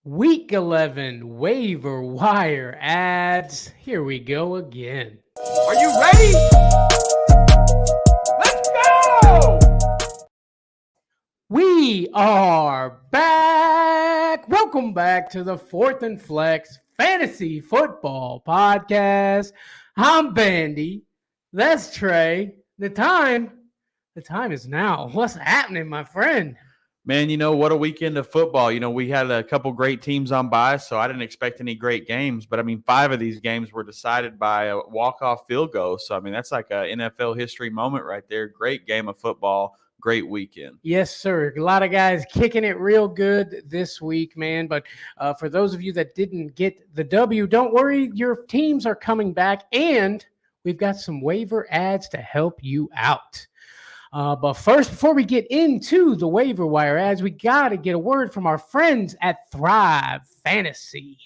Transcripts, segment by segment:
Week 11 waiver wire ads. Here we go again. Are you ready? Let's go! We are back. Welcome back to the Fourth and Flex Fantasy Football Podcast. I'm Bandy. That's Trey. The time is now. What's happening, my friend? Man, what a weekend of football. We had a couple great teams on bye, so I didn't expect any great games. But, 5 of these games were decided by a walk-off field goal. So, that's like an NFL history moment right there. Great game of football. Great weekend. Yes, sir. A lot of guys kicking it real good this week, man. But for those of you that didn't get the W, don't worry. Your teams are coming back, and we've got some waiver ads to help you out. But first, before we get into the waiver wire ads, we got to get a word from our friends at ThriveFantasy.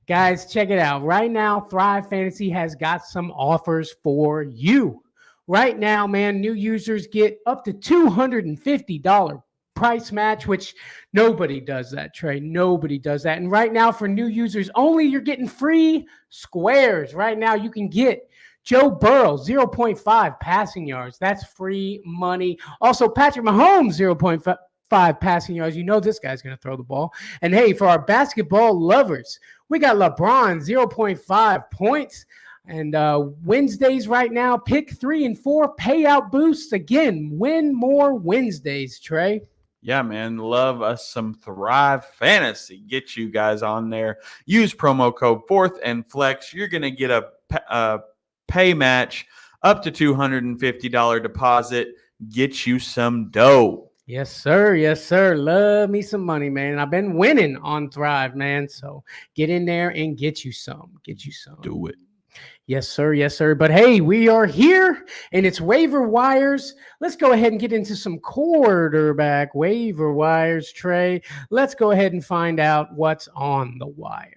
Guys, check it out. Right now, ThriveFantasy has got some offers for you. Right now, man, new users get up to $250 price match, which nobody does that, Trey. Nobody does that. And right now, for new users only, you're getting free squares. Right now, you can get Joe Burrow, 0.5 passing yards. That's free money. Also, Patrick Mahomes, 0.5 passing yards. You know this guy's going to throw the ball. And, hey, for our basketball lovers, we got LeBron, 0.5 points. And Wednesdays right now, pick 3 and 4 payout boosts. Again, win more Wednesdays, Trey. Yeah, man. Love us some Thrive Fantasy. Get you guys on there. Use promo code 4th and Flex. You're going to get a pay match up to $250 deposit. Get you some dough. Yes, sir. Yes, sir. Love me some money, man. And I've been winning on Thrive, man. So get in there and get you some. Get you some. Do it. Yes, sir. Yes, sir. But hey, we are here and it's waiver wires. Let's go ahead and get into some quarterback waiver wires, Trey. Let's go ahead and find out what's on the wire.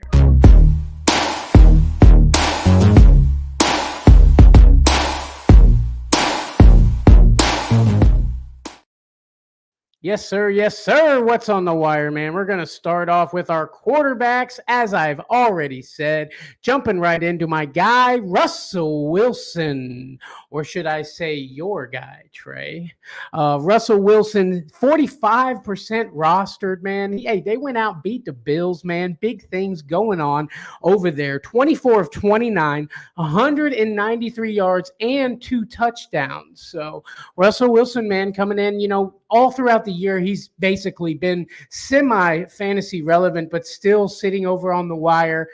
Yes, sir. Yes, sir. What's on the wire, man? We're going to start off with our quarterbacks, as I've already said, jumping right into my guy, Russell Wilson, or should I say your guy, Trey? Russell Wilson, 45% rostered, man. Hey, they went out, beat the Bills, man. Big things going on over there. 24 of 29, 193 yards, and 2 touchdowns. So Russell Wilson, man, coming in, all throughout the year, he's basically been semi-fantasy relevant, but still sitting over on the wire.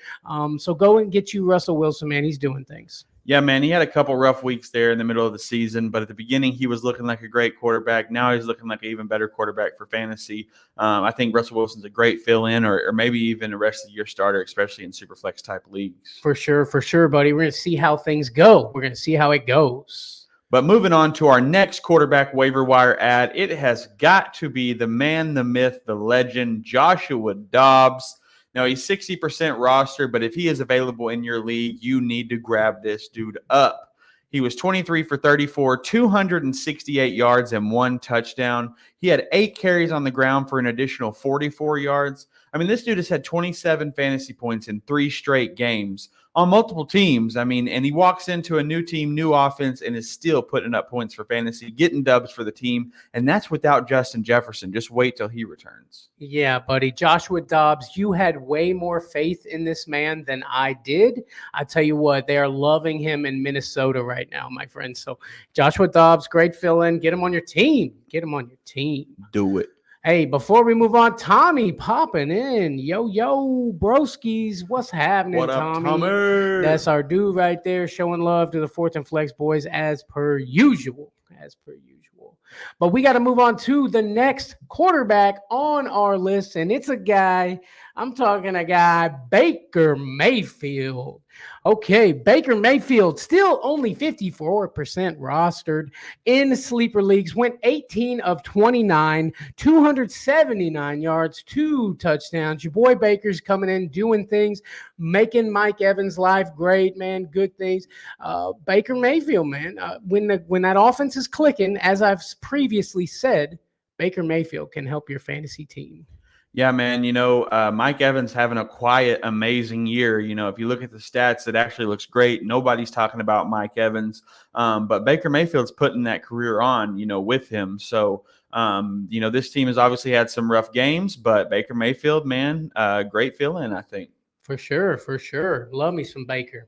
So go and get you Russell Wilson, man. He's doing things. Yeah, man, he had a couple rough weeks there in the middle of the season, but at the beginning, he was looking like a great quarterback. Now he's looking like an even better quarterback for fantasy. I think Russell Wilson's a great fill-in or maybe even the rest of the year starter, especially in Superflex type leagues. For sure, buddy. We're going to see how things go. We're going to see how it goes. But moving on to our next quarterback waiver wire ad, it has got to be the man, the myth, the legend, Joshua Dobbs. Now, he's 60% rostered, but if he is available in your league, you need to grab this dude up. He was 23 for 34, 268 yards, and 1 touchdown. He had 8 carries on the ground for an additional 44 yards. This dude has had 27 fantasy points in 3 straight games on multiple teams. And he walks into a new team, new offense, and is still putting up points for fantasy, getting dubs for the team. And that's without Justin Jefferson. Just wait till he returns. Yeah, buddy. Joshua Dobbs, you had way more faith in this man than I did. I tell you what, they are loving him in Minnesota right now, my friend. So Joshua Dobbs, great fill-in. Get him on your team. Get him on your team. Do it. Hey, before we move on, Tommy popping in. Yo, broskies. What's happening, What up, Tommy? That's our dude right there, showing love to the Fourth and Flex boys as per usual. But we got to move on to the next quarterback on our list, and it's a guy, Baker Mayfield. Okay, Baker Mayfield, still only 54% rostered in sleeper leagues, went 18 of 29, 279 yards, 2 touchdowns. Your boy Baker's coming in, doing things, making Mike Evans' life great, man, good things. Baker Mayfield, man, when that offense is clicking, as I've previously said, Baker Mayfield can help your fantasy team. Yeah, man. Mike Evans having a quiet, amazing year. If you look at the stats, it actually looks great. Nobody's talking about Mike Evans, but Baker Mayfield's putting that career on, with him. So, this team has obviously had some rough games, but Baker Mayfield, man, great fill-in, I think. For sure, for sure. Love me some Baker.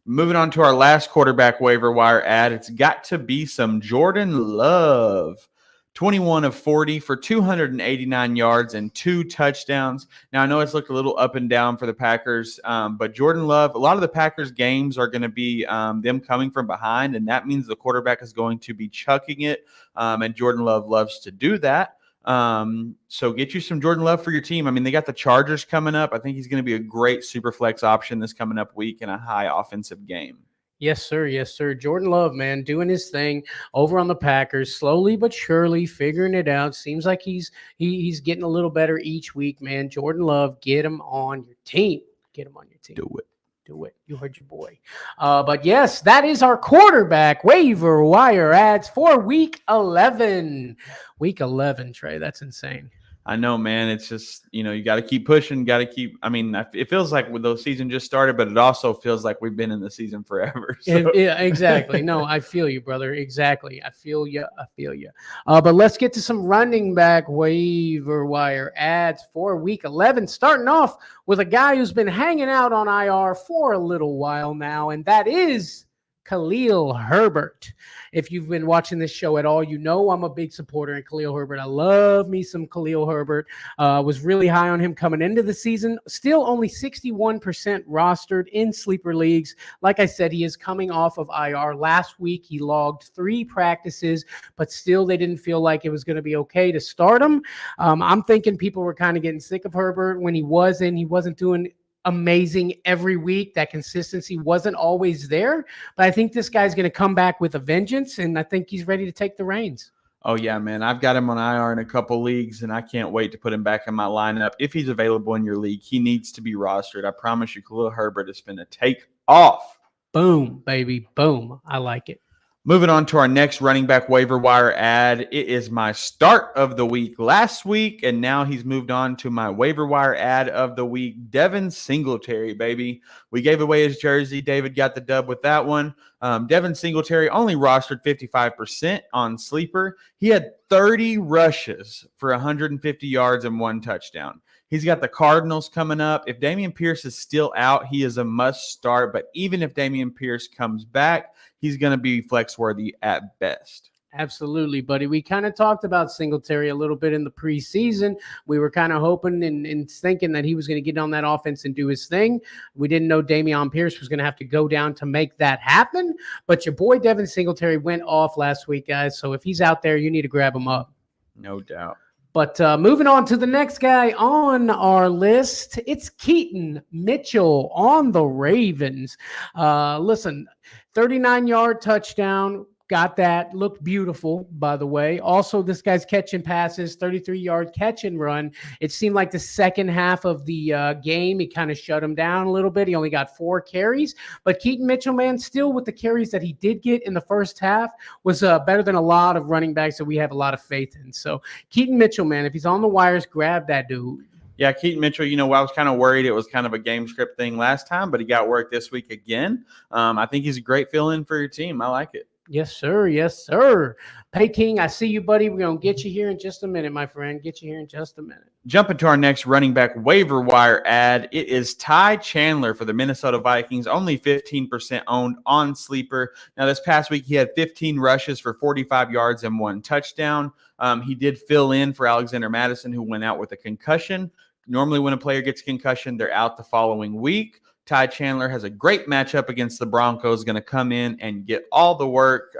Moving on to our last quarterback waiver wire ad, it's got to be some Jordan Love. 21 of 40 for 289 yards and 2 touchdowns. Now, I know it's looked a little up and down for the Packers, but Jordan Love, a lot of the Packers games are going to be them coming from behind, and that means the quarterback is going to be chucking it, and Jordan Love loves to do that. So get you some Jordan Love for your team. I mean, they got the Chargers coming up. I think he's going to be a great super flex option this coming up week in a high offensive game. Yes, sir. Yes, sir. Jordan Love, man, doing his thing over on the Packers, slowly but surely figuring it out. Seems like he's getting a little better each week, man. Jordan Love, get him on your team. Get him on your team. Do it. Do it. You heard your boy. But yes, that is our quarterback waiver wire ads for week 11. Week 11, Trey. That's insane. I know, man. It's just, you got to keep pushing, it feels like the season just started, but it also feels like we've been in the season forever. So. Yeah, exactly. No, I feel you, brother. Exactly. I feel you. But let's get to some running back waiver wire ads for week 11, starting off with a guy who's been hanging out on IR for a little while now, and that is Khalil Herbert. If you've been watching this show at all, you know I'm a big supporter in Khalil Herbert. I love me some Khalil Herbert. Was really high on him coming into the season. Still only 61% rostered in sleeper leagues. Like I said, he is coming off of IR. Last week, he logged 3 practices, but still they didn't feel like it was going to be okay to start him. I'm thinking people were kind of getting sick of Herbert when he wasn't doing amazing every week. That consistency wasn't always there, but I think this guy's going to come back with a vengeance, and I think he's ready to take the reins. Oh, yeah, man. I've got him on IR in a couple leagues, and I can't wait to put him back in my lineup. If he's available in your league, he needs to be rostered. I promise you, Khalil Herbert is going to take off. Boom, baby. Boom. I like it. Moving on to our next running back waiver wire ad. It is my start of the week last week, and now he's moved on to my waiver wire ad of the week, Devin Singletary, baby. We gave away his jersey. David got the dub with that one. Devin Singletary only rostered 55% on Sleeper. He had 30 rushes for 150 yards and 1 touchdown. He's got the Cardinals coming up. If Dameon Pierce is still out, he is a must start. But even if Dameon Pierce comes back, he's going to be flex worthy at best. Absolutely, buddy. We kind of talked about Singletary a little bit in the preseason. We were kind of hoping and thinking that he was going to get on that offense and do his thing. We didn't know Dameon Pierce was going to have to go down to make that happen. But your boy Devin Singletary went off last week, guys. So if he's out there, you need to grab him up. No doubt. But moving on to the next guy on our list, it's Keaton Mitchell on the Ravens. Listen, 39-yard touchdown. Got that. Looked beautiful, by the way. Also, this guy's catching passes, 33-yard catch and run. It seemed like the second half of the game, he kind of shut him down a little bit. He only got 4 carries. But Keaton Mitchell, man, still with the carries that he did get in the first half, was better than a lot of running backs that we have a lot of faith in. So Keaton Mitchell, man, if he's on the wires, grab that dude. Yeah, Keaton Mitchell, I was kind of worried it was kind of a game script thing last time, but he got work this week again. I think he's a great fill-in for your team. I like it. Yes, sir. Yes, sir. Pay King, I see you, buddy. We're going to get you here in just a minute, my friend. Get you here in just a minute. Jumping to our next running back waiver wire ad. It is Ty Chandler for the Minnesota Vikings, only 15% owned on Sleeper. Now, this past week, he had 15 rushes for 45 yards and 1 touchdown. He did fill in for Alexander Madison, who went out with a concussion. Normally, when a player gets a concussion, they're out the following week. Ty Chandler has a great matchup against the Broncos, going to come in and get all the work.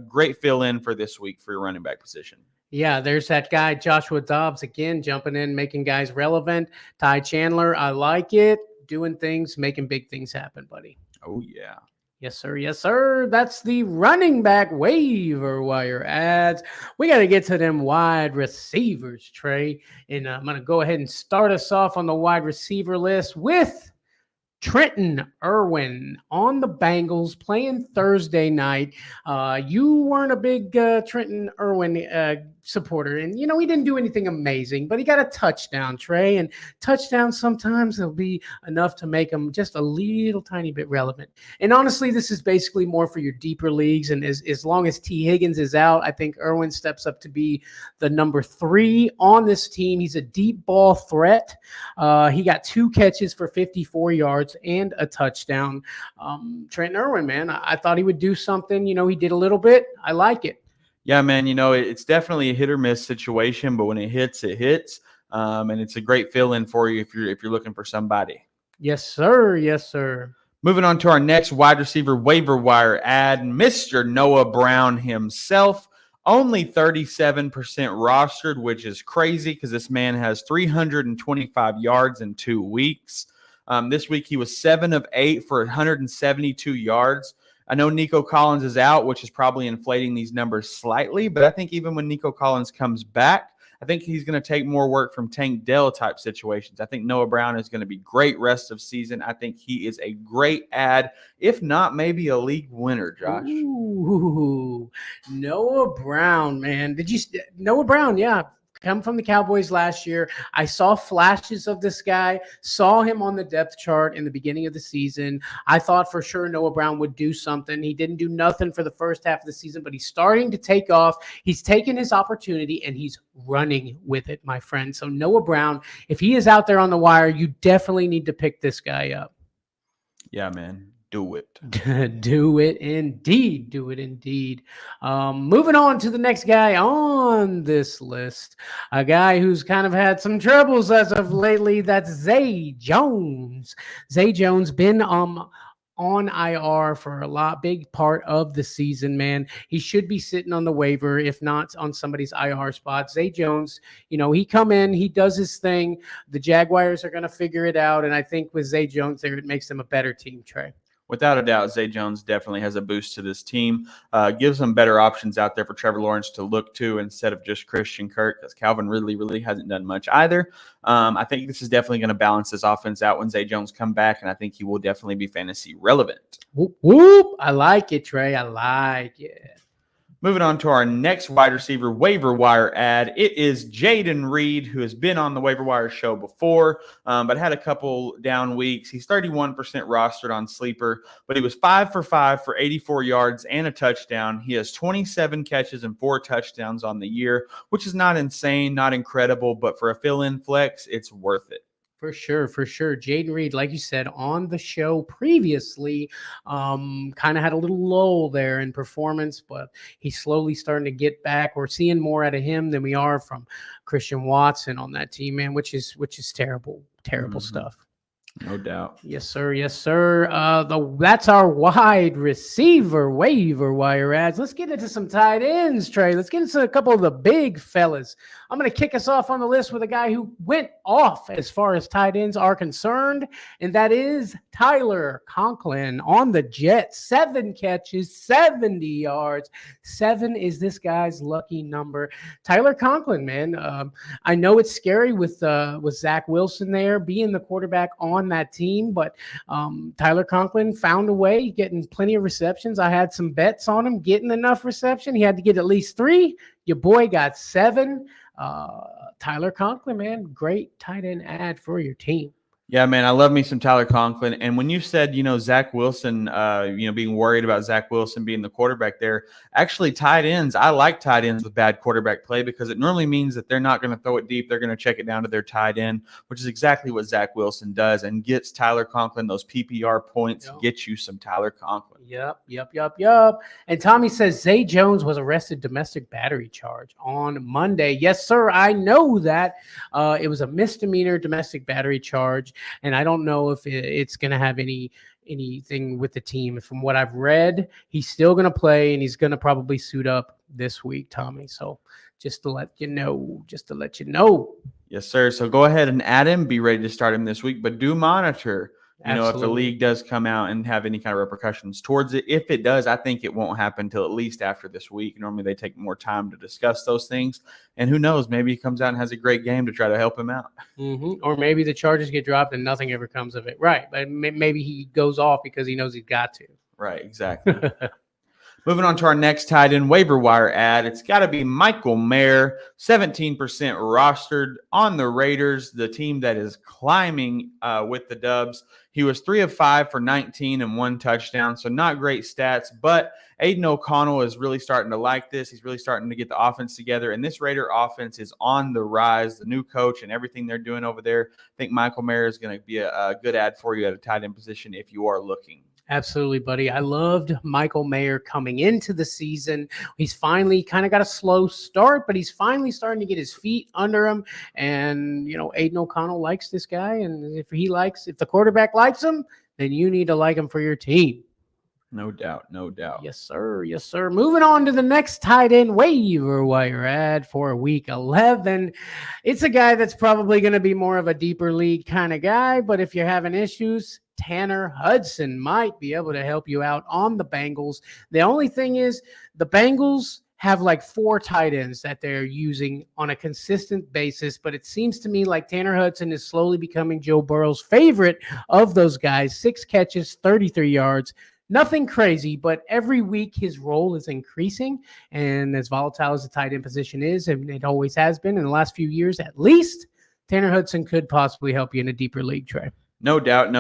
Great fill-in for this week for your running back position. Yeah, there's that guy, Joshua Dobbs, again, jumping in, making guys relevant. Ty Chandler, I like it. Doing things, making big things happen, buddy. Oh, yeah. Yes, sir. Yes, sir. That's the running back waiver wire ads. We got to get to them wide receivers, Trey. And I'm going to go ahead and start us off on the wide receiver list with Trenton Irwin on the Bengals playing Thursday night. You weren't a big Trenton Irwin supporter. And, he didn't do anything amazing, but he got a touchdown, Trey. And touchdowns sometimes will be enough to make him just a little tiny bit relevant. And honestly, this is basically more for your deeper leagues. And as long as T. Higgins is out, I think Irwin steps up to be the number 3 on this team. He's a deep ball threat. He got 2 catches for 54 yards and a touchdown. Trent Irwin, man, I thought he would do something. He did a little bit. I like it. Yeah, man, it's definitely a hit or miss situation, but when it hits, it hits. And it's a great fill-in for you if you're looking for somebody. Yes, sir. Yes, sir. Moving on to our next wide receiver waiver wire ad, Mr. Noah Brown himself. Only 37% rostered, which is crazy because this man has 325 yards in 2 weeks. This week he was 7 of 8 for 172 yards. I know Nico Collins is out, which is probably inflating these numbers slightly, but I think even when Nico Collins comes back, I think he's going to take more work from Tank Dell type situations. I think Noah Brown is going to be great rest of season. I think he is a great ad, if not maybe a league winner, Josh. Ooh, Noah Brown, man. Noah Brown, yeah. Come from the Cowboys last year. I saw flashes of this guy, saw him on the depth chart in the beginning of the season. I thought for sure Noah Brown would do something. He didn't do nothing for the first half of the season, but he's starting to take off. He's taken his opportunity, and he's running with it, my friend. So Noah Brown, if he is out there on the wire, you definitely need to pick this guy up. Yeah, man. Do it. Do it indeed. Do it indeed. Moving on to the next guy on this list, a guy who's kind of had some troubles as of lately. That's Zay Jones. Zay Jones been on IR for big part of the season, man. He should be sitting on the waiver, if not on somebody's IR spot. Zay Jones, he come in, he does his thing. The Jaguars are going to figure it out, and I think with Zay Jones there, it makes them a better team, Trey. Without a doubt, Zay Jones definitely has a boost to this team. Gives them better options out there for Trevor Lawrence to look to instead of just Christian Kirk, because Calvin Ridley really hasn't done much either. I think this is definitely going to balance this offense out when Zay Jones come back, and I think he will definitely be fantasy relevant. Whoop, whoop. I like it, Trey. I like it. Moving on to our next wide receiver waiver wire ad. It is Jaden Reed, who has been on the waiver wire show before, but had a couple down weeks. He's 31% rostered on Sleeper, but he was 5 for 5 for 84 yards and a touchdown. He has 27 catches and 4 touchdowns on the year, which is not insane, not incredible, but for a fill-in flex, it's worth it. For sure. Jaden Reed, like you said, on the show previously, kind of had a little lull there in performance, but he's slowly starting to get back. We're seeing more out of him than we are from Christian Watson on that team, man, which is terrible stuff. No doubt. Yes, sir. Yes, sir. That's our wide receiver waiver wire ads. Let's get into some tight ends, Trey. Let's get into a couple of the big fellas. I'm going to kick us off on the list with a guy who went off as far as tight ends are concerned, and that is Tyler Conklin on the Jets. 7 catches, 70 yards. 7 is this guy's lucky number. Tyler Conklin, man. I know it's scary with Zach Wilson there being the quarterback on that team, but Tyler Conklin found a way, getting plenty of receptions. I had some bets on him getting enough reception. He had to get at least 3. Your boy got 7. Tyler Conklin, man, great tight end ad for your team. Yeah, man, I love me some Tyler Conklin. And when you said, Zach Wilson, being worried about Zach Wilson being the quarterback there, actually tight ends, I like tight ends with bad quarterback play because it normally means that they're not going to throw it deep. They're going to check it down to their tight end, which is exactly what Zach Wilson does and gets Tyler Conklin those PPR points, get you some Tyler Conklin. Yep. And Tommy says Zay Jones was arrested domestic battery charge on Monday. Yes, sir. I know that. It was a misdemeanor domestic battery charge. And I don't know if it's going to have anything with the team. From what I've read, he's still going to play, and he's going to probably suit up this week, Tommy. So just to let you know. Yes, sir. So go ahead and add him. Be ready to start him this week, but do monitor. If the league does come out and have any kind of repercussions towards it. If it does, I think it won't happen until at least after this week. Normally they take more time to discuss those things. And who knows, maybe he comes out and has a great game to try to help him out. Mm-hmm. Or maybe the charges get dropped and nothing ever comes of it. Right. But maybe he goes off because he knows he's got to. Right, exactly. Moving on to our next tight end waiver wire ad, it's got to be Michael Mayer, 17% rostered on the Raiders, the team that is climbing with the Dubs. He was 3 of 5 for 19 and 1 touchdown, so not great stats, but Aiden O'Connell is really starting to like this. He's really starting to get the offense together, and this Raider offense is on the rise. The new coach and everything they're doing over there, I think Michael Mayer is going to be a good ad for you at a tight end position if you are looking. Absolutely, buddy. I loved Michael Mayer coming into the season. He's finally kind of got a slow start, but he's finally starting to get his feet under him. And, Aiden O'Connell likes this guy. And if the quarterback likes him, then you need to like him for your team. No doubt. Yes, sir. Yes, sir. Moving on to the next tight end waiver wire ad for week 11. It's a guy that's probably going to be more of a deeper league kind of guy, but if you're having issues, Tanner Hudson might be able to help you out on the Bengals. The only thing is the Bengals have like 4 tight ends that they're using on a consistent basis, but it seems to me like Tanner Hudson is slowly becoming Joe Burrow's favorite of those guys. 6 catches, 33 yards. Nothing crazy, but every week his role is increasing, and as volatile as the tight end position is, and it always has been in the last few years at least, Tanner Hudson could possibly help you in a deeper league, Trey. No doubt.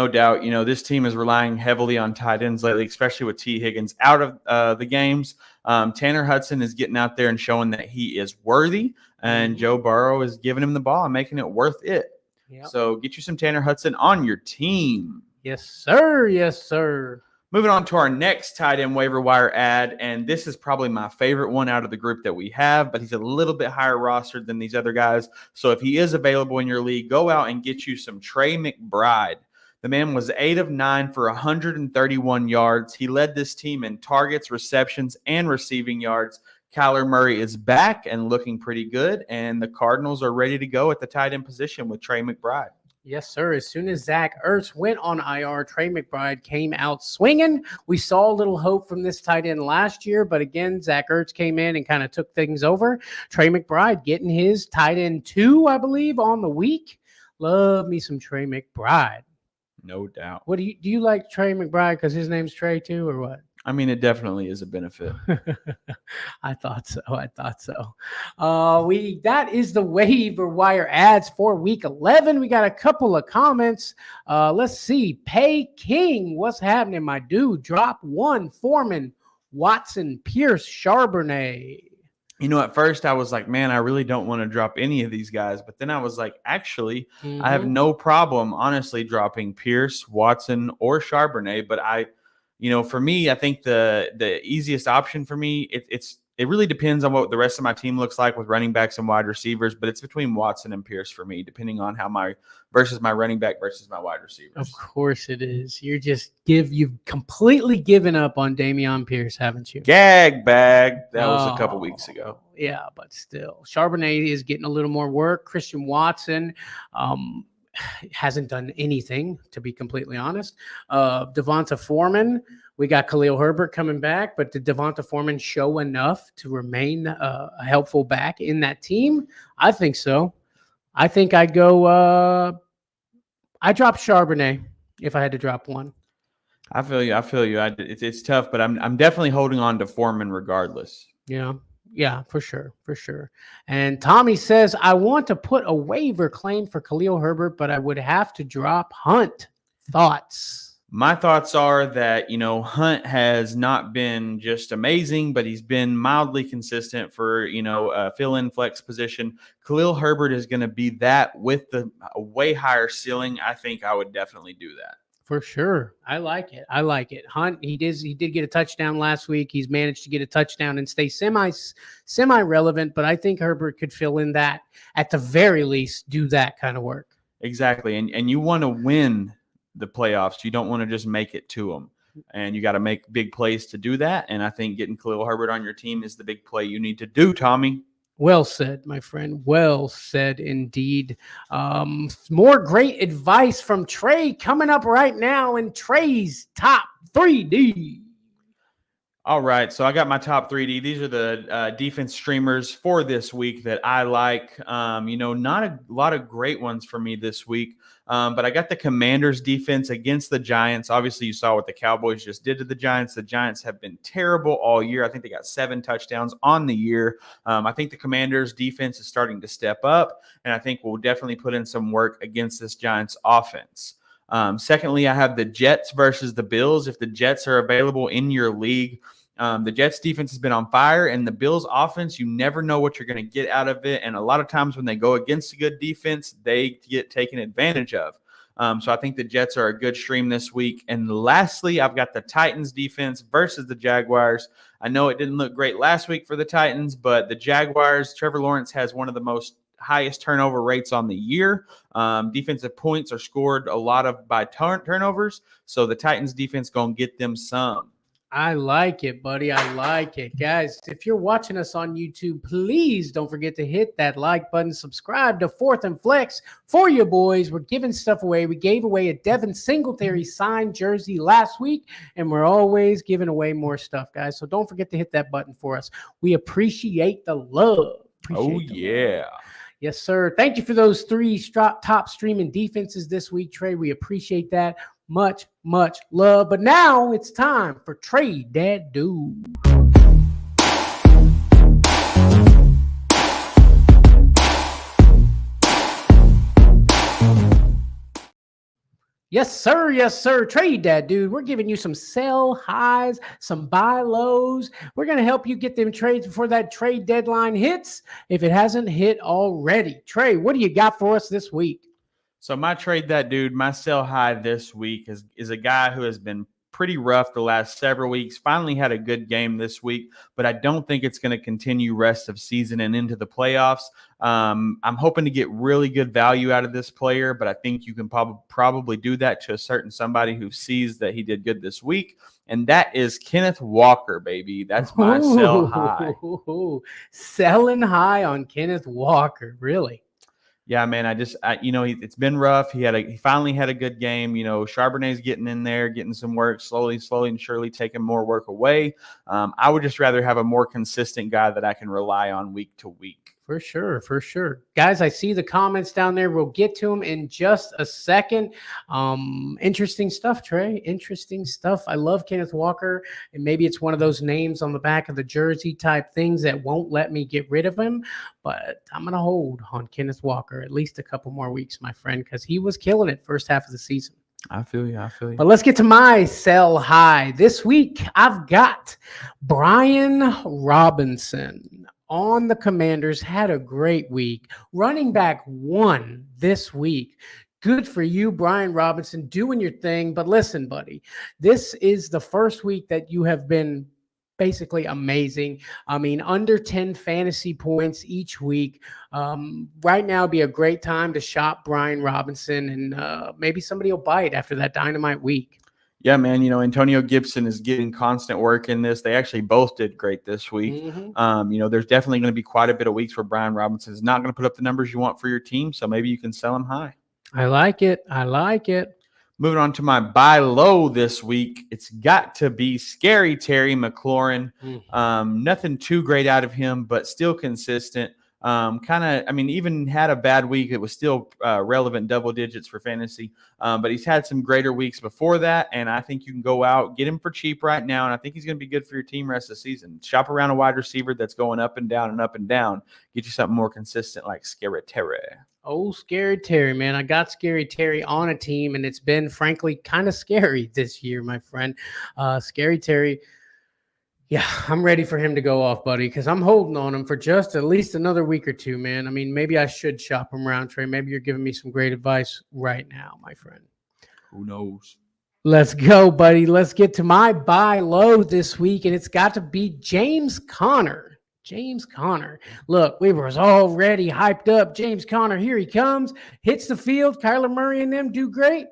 This team is relying heavily on tight ends lately, especially with T. Higgins out of the games. Tanner Hudson is getting out there and showing that he is worthy, and Joe Burrow is giving him the ball and making it worth it. Yep. So get you some Tanner Hudson on your team. Yes, sir. Yes, sir. Moving on to our next tight end waiver wire ad, and this is probably my favorite one out of the group that we have, but he's a little bit higher rostered than these other guys. So if he is available in your league, go out and get you some Trey McBride. The man was 8 of 9 for 131 yards. He led this team in targets, receptions, and receiving yards. Kyler Murray is back and looking pretty good, and the Cardinals are ready to go at the tight end position with Trey McBride. Yes, sir. As soon as Zach Ertz went on IR, Trey McBride came out swinging. We saw a little hope from this tight end last year, but again, Zach Ertz came in and kind of took things over. Trey McBride getting his tight end 2, I believe, on the week. Love me some Trey McBride. No doubt. What do you like Trey McBride because his name's Trey too, or what? I mean, it definitely is a benefit. I thought so. That is the waiver wire ads for week 11. We got a couple of comments. Let's see. Pay King, what's happening, my dude? Drop 1. Foreman, Watson, Pierce, Charbonnet. At first I was like, man, I really don't want to drop any of these guys. But then I was like, actually, I have no problem, honestly, dropping Pierce, Watson, or Charbonnet. But for me, I think the easiest option for me, it really depends on what the rest of my team looks like with running backs and wide receivers, but it's between Watson and Pierce for me, depending on how my running back versus my wide receivers. Of course it is. You've completely given up on Dameon Pierce, haven't you? Gag bag. That was a couple weeks ago. Yeah, but still. Charbonnet is getting a little more work. Christian Watson, hasn't done anything, to be completely honest. Devonta Foreman, we got Khalil Herbert coming back, but did Devonta Foreman show enough to remain a helpful back in that team? I think so. I think I'd go I drop Charbonnet if I had to drop one. I feel you. It's tough, but I'm definitely holding on to Foreman regardless. Yeah, for sure. And Tommy says, I want to put a waiver claim for Khalil Herbert, but I would have to drop Hunt. Thoughts? My thoughts are that, Hunt has not been just amazing, but he's been mildly consistent for, a fill-in flex position. Khalil Herbert is going to be that with a way higher ceiling. I think I would definitely do that. For sure. I like it. Hunt, he did get a touchdown last week. He's managed to get a touchdown and stay semi-relevant, but I think Herbert could fill in that, at the very least, do that kind of work. Exactly. And you want to win the playoffs. You don't want to just make it to them. And you got to make big plays to do that. And I think getting Khalil Herbert on your team is the big play you need to do, Tommy. Well said, my friend. Well said indeed. More great advice from Trey coming up right now in Trey's top 3D. All right, so I got my top 3D. These are the defense streamers for this week that I like. Not a lot of great ones for me this week, but I got the Commanders defense against the Giants. Obviously, you saw what the Cowboys just did to the Giants. The Giants have been terrible all year. I think they got 7 touchdowns on the year. I think the Commanders defense is starting to step up, and I think we'll definitely put in some work against this Giants offense. Secondly, I have the Jets versus the Bills. If the Jets are available in your league, the Jets defense has been on fire, and the Bills offense, you never know what you're going to get out of it. And a lot of times when they go against a good defense, they get taken advantage of. So I think the Jets are a good stream this week. And lastly, I've got the Titans defense versus the Jaguars. I know it didn't look great last week for the Titans, but the Jaguars, Trevor Lawrence has one of the most highest turnover rates on the year. Defensive points are scored a lot of by turnovers. So the Titans defense going to get them some. I like it, buddy. I like it. Guys, if you're watching us on YouTube, please don't forget to hit that like button. Subscribe to Fourth and Flex for you boys. We're giving stuff away. We gave away a Devin Singletary signed jersey last week, and we're always giving away more stuff, guys. So don't forget to hit that button for us. We appreciate the love. Yeah. Yes, sir. Thank you for those 3 top streaming defenses this week, Trey. We appreciate that. Much, much love. But now it's time for Trade That Dude. Yes, sir. Yes, sir. Trade That Dude. We're giving you some sell highs, some buy lows. We're going to help you get them trades before that trade deadline hits, if it hasn't hit already. Trey, what do you got for us this week? So my Trade That Dude, my sell high this week is a guy who has been pretty rough the last several weeks. Finally had a good game this week, but I don't think it's going to continue rest of season and into the playoffs. I'm hoping to get really good value out of this player, but I think you can probably do that to a certain somebody who sees that he did good this week, and that is Kenneth Walker, baby. That's my sell high. Selling high on Kenneth Walker, really? Yeah, man. It's been rough. He finally had a good game. Charbonnet's getting in there, getting some work slowly and surely, taking more work away. I would just rather have a more consistent guy that I can rely on week to week. For sure. Guys, I see the comments down there. We'll get to them in just a second. Interesting stuff, Trey. Interesting stuff. I love Kenneth Walker, and maybe it's one of those names on the back of the jersey type things that won't let me get rid of him, but I'm going to hold on Kenneth Walker at least a couple more weeks, my friend, because he was killing it first half of the season. I feel you. But let's get to my sell high. This week, I've got Brian Robinson on the Commanders. Had a great week. Running back 1 this week. Good for you, Brian Robinson, doing your thing. But listen, buddy, this is the first week that you have been basically amazing. I mean, under 10 fantasy points each week. Right now would be a great time to shop Brian Robinson, and maybe somebody will bite after that dynamite week. Yeah, man. Antonio Gibson is getting constant work in this. They actually both did great this week. Mm-hmm. There's definitely going to be quite a bit of weeks where Brian Robinson is not going to put up the numbers you want for your team. So maybe you can sell him high. I like it. Moving on to my buy low this week, it's got to be Scary Terry McLaurin. Nothing too great out of him, but still consistent. Even had a bad week, it was still relevant double digits for fantasy. But he's had some greater weeks before that, and I think you can go out, get him for cheap right now, and I think he's going to be good for your team rest of the season. Shop around a wide receiver that's going up and down and up and down. Get you something more consistent like Scary Terry. Oh, Scary Terry, man. I got Scary Terry on a team, and it's been, frankly, kind of scary this year, my friend. Scary Terry, yeah, I'm ready for him to go off, buddy, because I'm holding on him for just at least another week or two, man. I mean, maybe I should shop him around, Trey. Maybe you're giving me some great advice right now, my friend. Who knows? Let's go, buddy. Let's get to my buy low this week, and it's got to be James Conner. Look, we was already hyped up. James Conner, here he comes. Hits the field. Kyler Murray and them do great.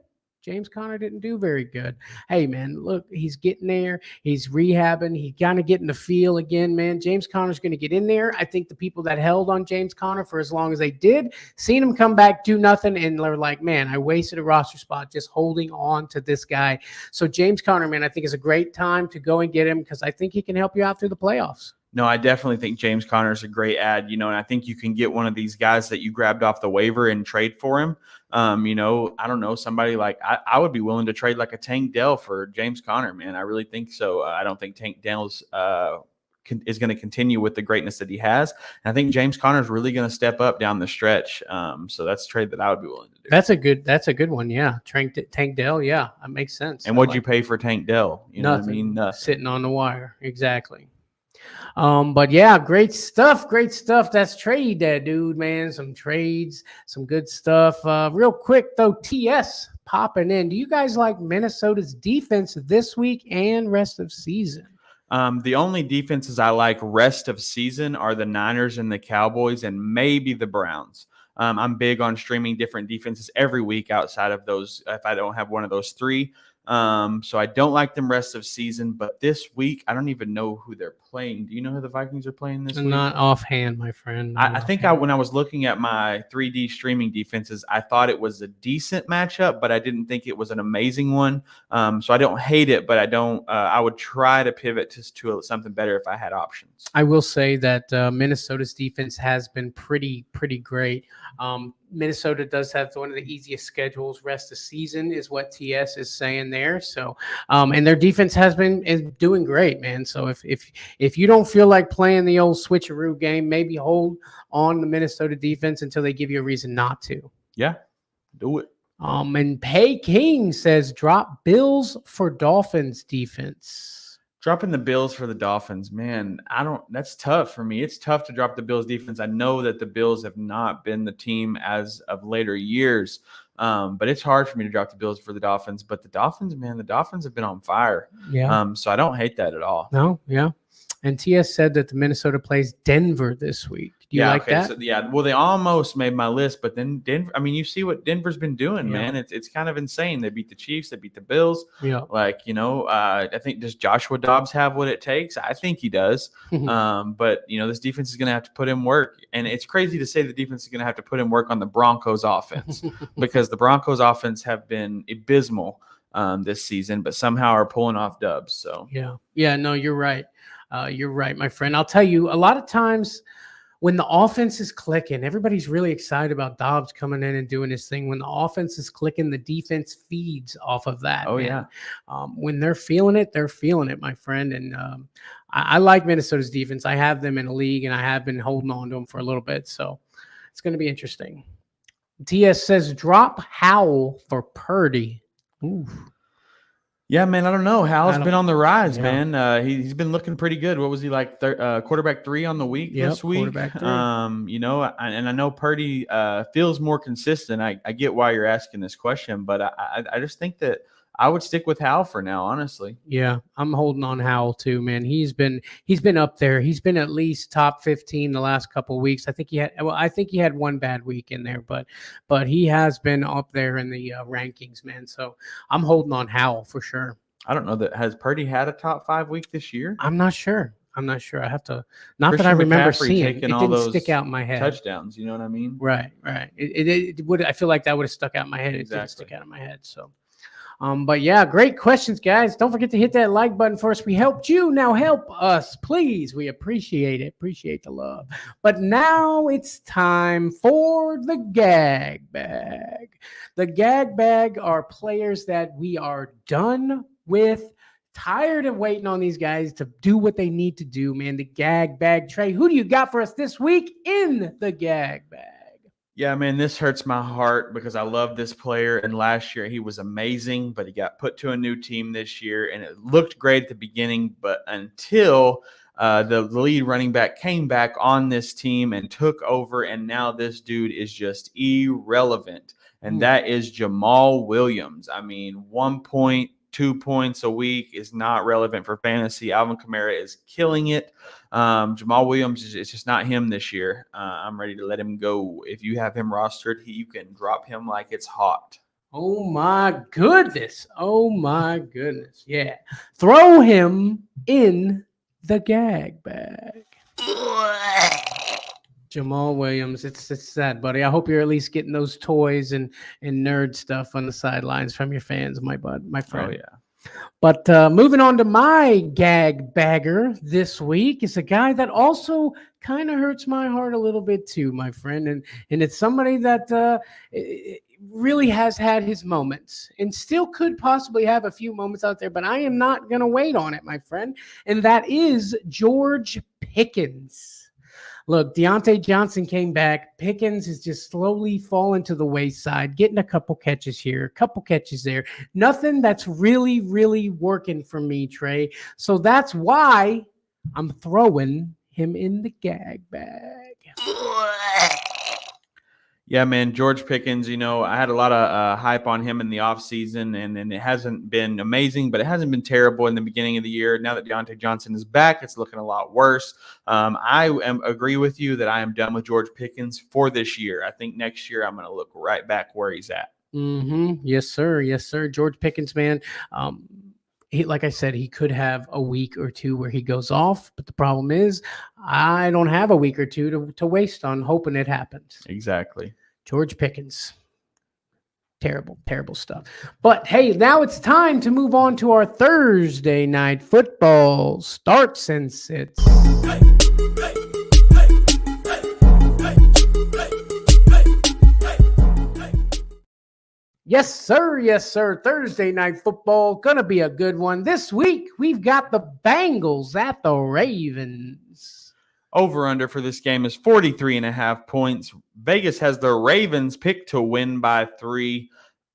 James Conner didn't do very good. Hey, man, look, he's getting there. He's rehabbing. He's kind of getting the feel again, man. James Conner's going to get in there. I think the people that held on James Conner for as long as they did, seen him come back, do nothing, and they're like, man, I wasted a roster spot just holding on to this guy. So James Conner, man, I think is a great time to go and get him because I think he can help you out through the playoffs. No, I definitely think James Conner is a great ad, and I think you can get one of these guys that you grabbed off the waiver and trade for him. I don't know, somebody like I would be willing to trade like a Tank Dell for James Conner, man. I really think so. I don't think Tank Dell's is going to continue with the greatness that he has. And I think James Conner is really going to step up down the stretch. So that's a trade that I would be willing to do. That's a good one. Yeah. Tank Dell. Yeah. That makes sense. And what'd you pay for Tank Dell? You nothing. Know what I mean? Nothing. Sitting on the wire. Exactly. But yeah, great stuff. Great stuff. That's trade that dude, man. Some trades, some good stuff. Real quick though, TS popping in. Do you guys like Minnesota's defense this week and rest of season? The only defenses I like rest of season are the Niners and the Cowboys and maybe the Browns. I'm big on streaming different defenses every week outside of those if I don't have one of those three. So I don't like them rest of season, but this week I don't even know who they're playing. Do you know who the Vikings are playing this week? Not offhand, my friend. I think when I was looking at my 3D streaming defenses, I thought it was a decent matchup, but I didn't think it was an amazing one. So I don't hate it, but I would try to pivot to something better if I had options. I will say that Minnesota's defense has been pretty great. Minnesota does have one of the easiest schedules rest of season is what TS is saying there. So, and their defense is doing great, man. So if you don't feel like playing the old switcheroo game, maybe hold on the Minnesota defense until they give you a reason not to. Yeah, do it. And Pay King says drop Bills for Dolphins defense. Dropping the Bills for the Dolphins, man, that's tough for me. It's tough to drop the Bills defense. I know that the Bills have not been the team as of later years, but it's hard for me to drop the Bills for the Dolphins. But the Dolphins, man, have been on fire. Yeah. So I don't hate that at all. No, yeah. And TS said that the Minnesota plays Denver this week. Do you like that? So, yeah. Well, they almost made my list, but then Denver. I mean, you see what Denver's been doing, man. It's kind of insane. They beat the Chiefs. They beat the Bills. Yeah. I think does Joshua Dobbs have what it takes? I think he does. But this defense is going to have to put in work, and it's crazy to say the defense is going to have to put in work on the Broncos offense because the Broncos offense have been abysmal this season, but somehow are pulling off dubs. So yeah. No, you're right. You're right, my friend. I'll tell you, a lot of times when the offense is clicking, everybody's really excited about Dobbs coming in and doing his thing. When the offense is clicking, the defense feeds off of that. Oh, man. When they're feeling it, my friend. And I like Minnesota's defense. I have them in a league, and I have been holding on to them for a little bit. So it's going to be interesting. TS says drop Howell for Purdy. Ooh. Yeah, man, I don't know. Howell's been on the rise, man. He's been looking pretty good. What was he like? Quarterback 3 on the week this week. Quarterback 3. And I know Purdy feels more consistent. I get why you're asking this question, but I just think that I would stick with Howell for now, honestly. Yeah, I'm holding on Howell too, man. He's been up there. He's been at least top 15 the last couple of weeks. I think he had one bad week in there, but he has been up there in the rankings, man. So I'm holding on Howell for sure. I don't know that has Purdy had a top 5 week this year. I'm not sure. I have to. Not Christian that I remember McCaffrey seeing. It didn't stick out in my head. Touchdowns, you know what I mean? Right. It would. I feel like that would have stuck out in my head. Exactly. It didn't stick out in my head. So. But yeah, great questions, guys. Don't forget to hit that like button for us. We helped you. Now help us, please. We appreciate it. Appreciate the love. But now it's time for the gag bag. The gag bag are players that we are done with. Tired of waiting on these guys to do what they need to do, man. The gag bag. Trey, who do you got for us this week in the gag bag? Yeah, man, this hurts my heart because I love this player. And last year he was amazing, but he got put to a new team this year. And it looked great at the beginning, but until the lead running back came back on this team and took over. And now this dude is just irrelevant. And that is Jamal Williams. I mean, 1.2 points a week is not relevant for fantasy. Alvin Kamara is killing it. Jamal Williams, it's just not him this year. I'm ready to let him go. If you have him rostered, you can drop him like it's hot. Oh my goodness. Oh my goodness. Yeah. Throw him in the gag bag. Jamal Williams, it's sad, buddy. I hope you're at least getting those toys and nerd stuff on the sidelines from your fans, my friend. Oh yeah. But moving on to my gag bagger this week is a guy that also kind of hurts my heart a little bit too, my friend, and it's somebody that really has had his moments and still could possibly have a few moments out there, but I am not going to wait on it, my friend, and that is George Pickens. Look, Deontay Johnson came back. Pickens is just slowly falling to the wayside, getting a couple catches here, a couple catches there. Nothing that's really, really working for me, Trey. So that's why I'm throwing him in the gag bag. Yeah, man, George Pickens, I had a lot of hype on him in the offseason, and it hasn't been amazing, but it hasn't been terrible in the beginning of the year. Now that Deontay Johnson is back, it's looking a lot worse. I agree with you that I am done with George Pickens for this year. I think next year I'm going to look right back where he's at. Yes, sir. Yes, sir. George Pickens, man. Like I said, he could have a week or two where he goes off, but the problem is I don't have a week or two to waste on hoping it happens. Exactly. George Pickens. Terrible, terrible stuff. But hey, now it's time to move on to our Thursday night football starts and sits. Yes, sir. Yes, sir. Thursday night football. Gonna be a good one. This week, we've got the Bengals at the Ravens. Over-under for this game is 43.5 points. Vegas has the Ravens picked to win by 3.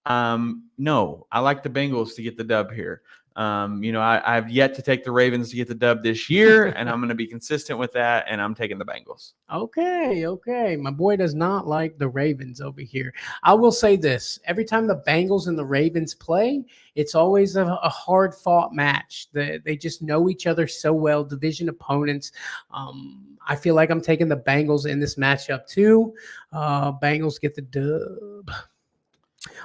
No, I like the Bengals to get the dub here. I've yet to take the Ravens to get the dub this year, and I'm going to be consistent with that, and I'm taking the Bengals. Okay. My boy does not like the Ravens over here. I will say this. Every time the Bengals and the Ravens play, it's always a hard-fought match. They just know each other so well, division opponents. I feel like I'm taking the Bengals in this matchup too. Bengals get the dub.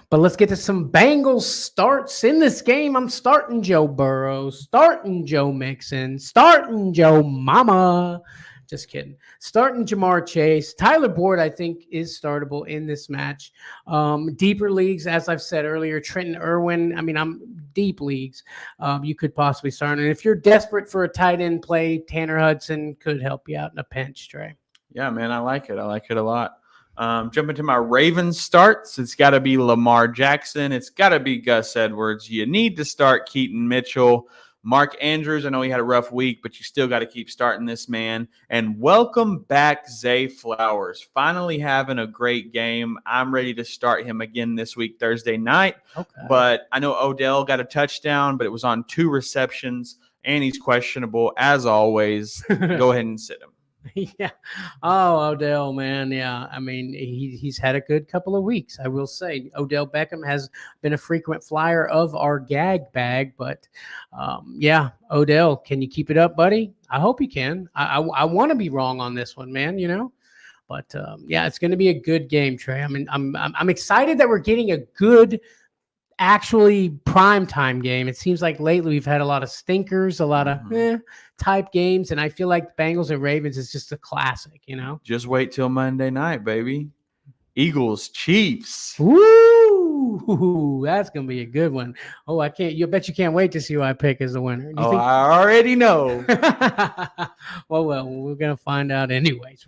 But let's get to some Bengals starts in this game. I'm starting Joe Burrow, starting Joe Mixon, starting Joe Mama. Just kidding. Starting Jamar Chase. Tyler Boyd, I think, is startable in this match. Deeper leagues, as I've said earlier, Trenton Irwin. I'm deep leagues. You could possibly start. And if you're desperate for a tight end play, Tanner Hudson could help you out in a pinch, Trey. Yeah, man, I like it. I like it a lot. Jumping to my Ravens starts, it's got to be Lamar Jackson. It's got to be Gus Edwards. You need to start Keaton Mitchell. Mark Andrews, I know he had a rough week, but you still got to keep starting this man. And welcome back, Zay Flowers. Finally having a great game. I'm ready to start him again this week, Thursday night. Okay. But I know Odell got a touchdown, but it was on 2 receptions, and he's questionable, as always. Go ahead and sit him. Yeah. Oh, Odell, man. Yeah. He's had a good couple of weeks, I will say. Odell Beckham has been a frequent flyer of our gag bag, but yeah, Odell, can you keep it up, buddy? I hope you can. I want to be wrong on this one, man, But yeah, it's going to be a good game, Trey. I'm excited that we're getting a good actually primetime game. It seems like lately we've had a lot of stinkers, a lot of type games, and I feel like the Bengals and Ravens is just a classic, Just wait till Monday night, baby. Eagles, Chiefs. Woo! That's gonna be a good one. Oh, I bet you can't wait to see who I pick as the winner. I already know. Well, we're gonna find out anyways.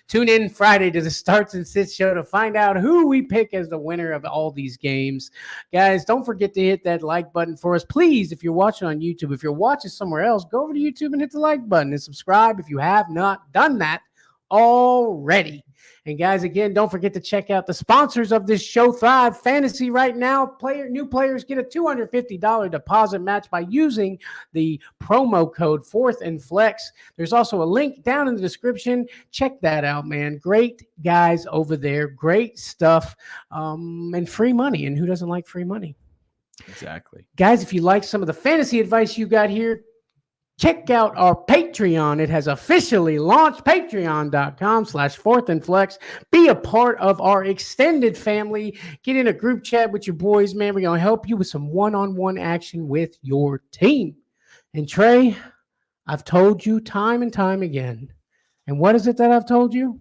Tune in Friday to the Starts and Sits show to find out who we pick as the winner of all these games. Guys, don't forget to hit that like button for us. Please, if you're watching on YouTube, if you're watching somewhere else, go over to YouTube and hit the like button and subscribe if you have not done that already. And guys, again, don't forget to check out the sponsors of this show, Thrive Fantasy. Right now, new players get a $250 deposit match by using the promo code 4th and Flex. There's also a link down in the description. Check that out, man. Great guys over there. Great stuff. And free money. And who doesn't like free money? Exactly. Guys, if you like some of the fantasy advice you got here, check out our Patreon. It has officially launched, patreon.com/4thandflex. Be a part of our extended family. Get in a group chat with your boys, man. We're going to help you with some one-on-one action with your team. And Trey, I've told you time and time again. And what is it that I've told you?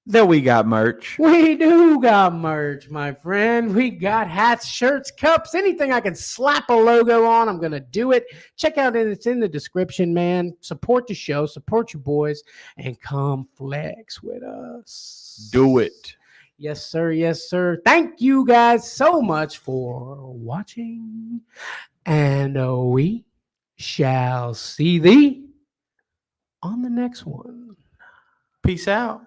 That we got merch. We do got merch, my friend. We got hats, shirts, cups, anything I can slap a logo on, I'm going to do it. Check out it. It's in the description, man. Support the show, support your boys, and come flex with us. Do it. Yes, sir. Yes, sir. Thank you guys so much for watching, and we shall see thee on the next one. Peace out.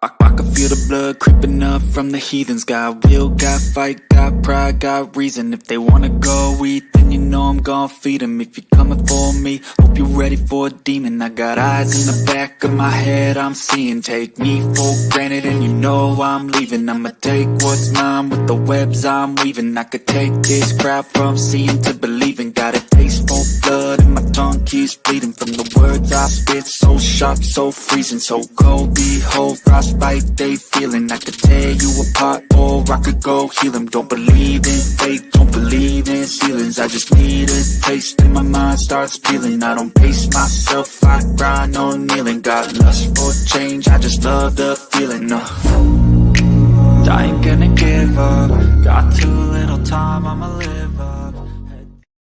I can feel the blood creeping up from the heathens. Got will, got fight, got pride, got reason. If they wanna go eat, then you know I'm gon' feed them. If you're coming for me, hope you're ready for a demon. I got eyes in the back of my head, I'm seeing. Take me for granted and you know I'm leaving. I'ma take what's mine with the webs I'm weaving. I could take this crowd from seeing to believing. Got a taste for blood and my tongue keeps bleeding. From the words I spit, so sharp, so freezing. So cold, behold, frostbite they feeling. I could tear you apart or I could go heal them. Don't believe in fate, don't believe in ceilings. I just need a taste and my mind starts peeling. I don't pace myself, I grind on kneeling. Got lust for change, I just love the feeling. I ain't gonna give up. Got too little time, I'ma live up.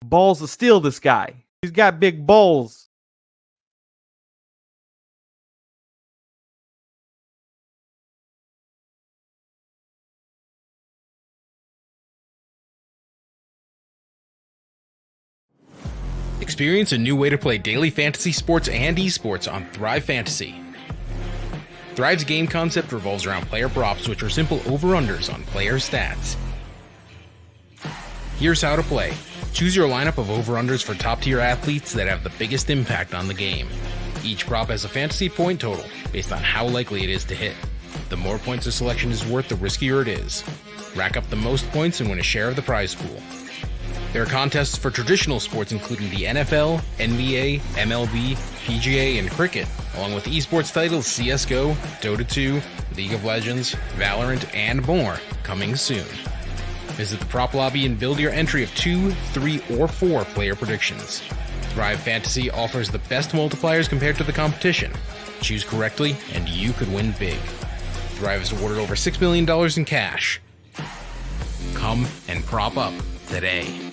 Balls to steal this guy. He's got big balls. Experience a new way to play daily fantasy sports and esports on Thrive Fantasy. Thrive's game concept revolves around player props, which are simple over-unders on player stats. Here's how to play. Choose your lineup of over-unders for top-tier athletes that have the biggest impact on the game. Each prop has a fantasy point total based on how likely it is to hit. The more points a selection is worth, the riskier it is. Rack up the most points and win a share of the prize pool. There are contests for traditional sports including the NFL, NBA, MLB, PGA, and cricket, along with esports titles CSGO, Dota 2, League of Legends, Valorant, and more, coming soon. Visit the prop lobby and build your entry of 2, 3, or 4 player predictions. Thrive Fantasy offers the best multipliers compared to the competition. Choose correctly, and you could win big. Thrive has awarded over $6 million in cash. Come and prop up today.